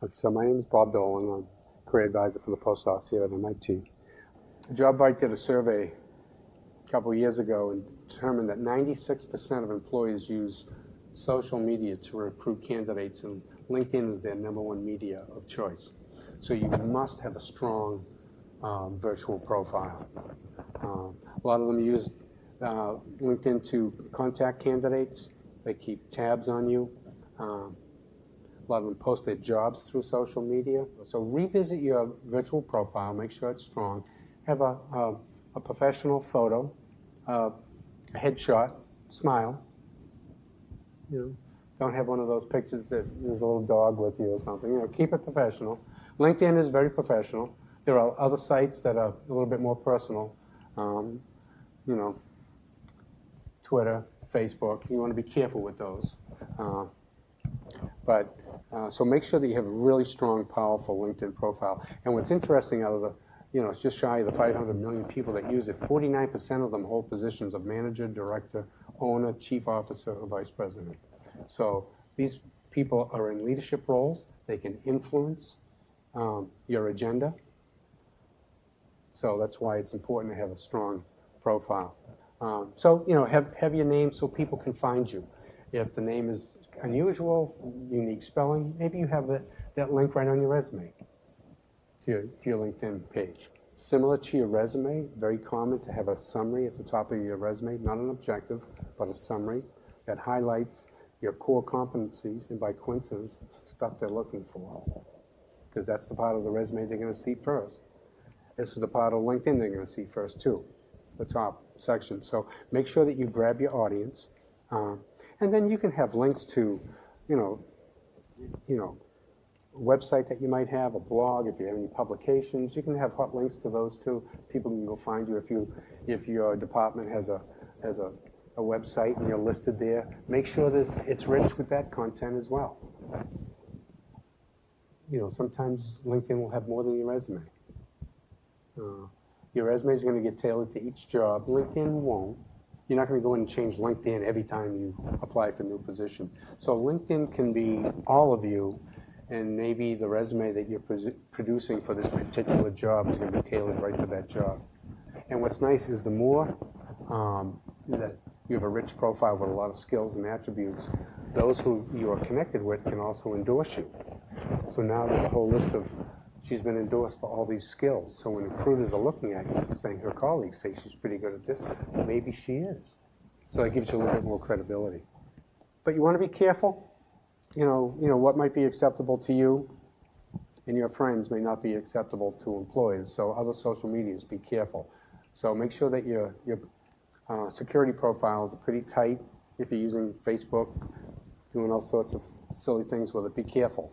Okay, so my name is Bob Dolan. I'm career advisor for the post office here at MIT. JobVite did a survey a couple of years ago and determined that 96% of employees use social media to recruit candidates, and LinkedIn is their #1 media of choice. So you must have a strong virtual profile. A lot of them use LinkedIn to contact candidates. They keep tabs on you. A lot of them post their jobs through social media. So revisit your virtual profile, make sure it's strong. Have a professional photo, a headshot, smile. You know, don't have one of those pictures that there's a little dog with you or something. You know, keep it professional. LinkedIn is very professional. There are other sites that are a little bit more personal. You know, Twitter, Facebook. You want to be careful with those. So make sure that you have a really strong, powerful LinkedIn profile. And what's interesting, out of the, it's just shy of the 500 million people that use it, 49% of them hold positions of manager, director, owner, chief officer, or vice president. So these people are in leadership roles. They can influence your agenda. So that's why it's important to have a strong profile. Have your name so people can find you. If the name is unusual, unique spelling, maybe you have that link right on your resume to your LinkedIn page. Similar to your resume, very common to have a summary at the top of your resume, not an objective, but a summary that highlights your core competencies, and by coincidence, it's the stuff they're looking for, because that's the part of the resume they're going to see first. This is the part of LinkedIn they're going to see first too, the top section. So make sure that you grab your audience. And then you can have links to, a website that you might have, a blog. If you have any publications, you can have hot links to those too. People can go find you if your department has a website and you're listed there. Make sure that it's rich with that content as well. Sometimes LinkedIn will have more than your resume. Your resume is going to get tailored to each job. LinkedIn won't. You're not going to go in and change LinkedIn every time you apply for a new position. So LinkedIn can be all of you, and maybe the resume that you're producing for this particular job is going to be tailored right to that job. And what's nice is the more that you have a rich profile with a lot of skills and attributes, those who you are connected with can also endorse you. So now there's a whole list of, she's been endorsed for all these skills. So when recruiters are looking at you, saying her colleagues say she's pretty good at this, maybe she is. So it gives you a little bit more credibility. But you want to be careful. What might be acceptable to you and your friends may not be acceptable to employees. So other social medias, be careful. So make sure that your security profiles are pretty tight. If you're using Facebook, doing all sorts of silly things with it, be careful.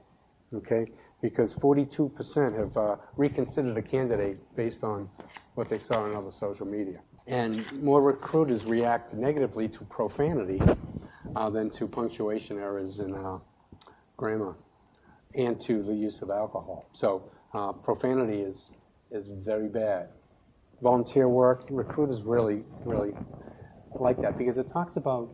Okay? Because 42% have reconsidered a candidate based on what they saw on other social media. And more recruiters react negatively to profanity than to punctuation errors in grammar and to the use of alcohol. So profanity is very bad. Volunteer work, recruiters really, really like that because it talks about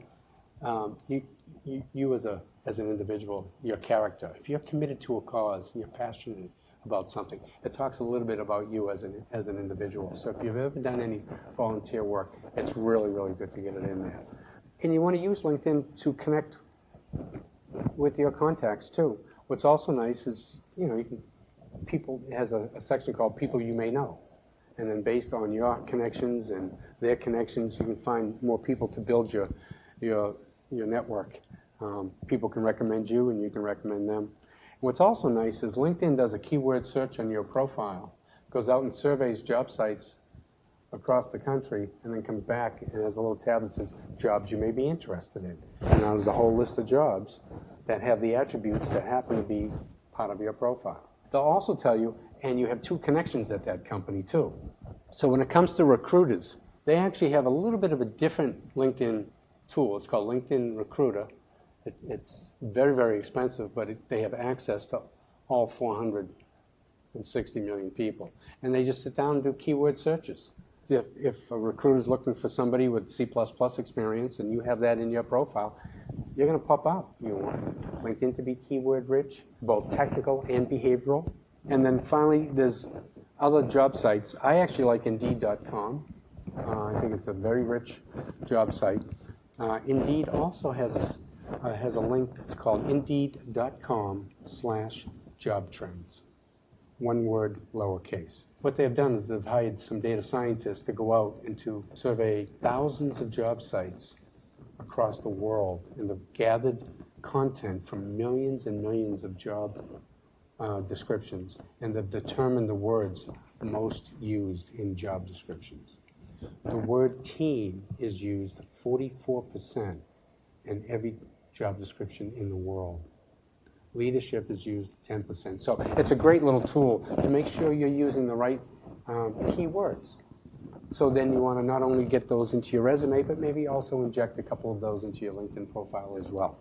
you as an individual, your character. If you're committed to a cause, you're passionate about something, it talks a little bit about you as an individual. So if you've ever done any volunteer work, it's really, really good to get it in there. And you want to use LinkedIn to connect with your contacts too. What's also nice is, it has a section called People You May Know. And then based on your connections and their connections, you can find more people to build your network. People can recommend you and you can recommend them. What's also nice is LinkedIn does a keyword search on your profile, goes out and surveys job sites across the country, and then comes back and has a little tab that says jobs you may be interested in. And now there's a whole list of jobs that have the attributes that happen to be part of your profile. They'll also tell you, and you have 2 connections at that company too. So when it comes to recruiters, they actually have a little bit of a different LinkedIn tool. It's called LinkedIn Recruiter. It's very, very expensive, but they have access to all 460 million people. And they just sit down and do keyword searches. If a recruiter is looking for somebody with C++ experience and you have that in your profile, you're going to pop up. You want LinkedIn to be keyword rich, both technical and behavioral. And then finally, there's other job sites. I actually like Indeed.com. I think it's a very rich job site. Indeed also has a link. It's called Indeed.com/jobtrends. One word, lowercase. What they've done is they've hired some data scientists to go out and to survey thousands of job sites across the world, and they've gathered content from millions and millions of job descriptions, and they've determined the words most used in job descriptions. The word team is used 44% in every job description in the world. Leadership is used 10%. So it's a great little tool to make sure you're using the right keywords. So then you want to not only get those into your resume, but maybe also inject a couple of those into your LinkedIn profile as well.